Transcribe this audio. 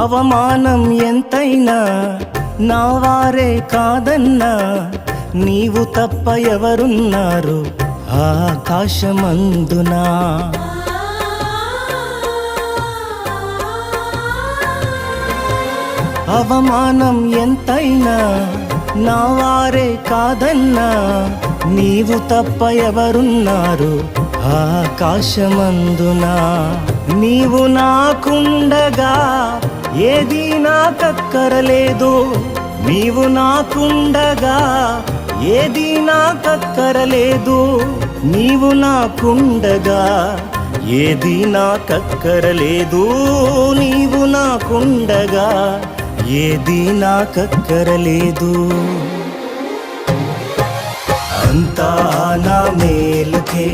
అవమానం ఎంతైనా నా వారే కాదన్నా, నీవు తప్ప ఎవరున్నారు ఆకాశమందునా. అవమానం ఎంతైనా నా వారే కాదన్నా, నీవు తప్ప ఎవరున్నారు ఆకాశమందునా. నీవు నాకుండగా ఏది నాకక్కరలేదు, నీవు నాకుండగా ఏది నాకక్కరలేదు, నీవు నాకుండగా ఏది నాకక్కరలేదు, నీవు నాకుండగా ఏది నాకక్కరలేదు. అంతా నా మేలుకే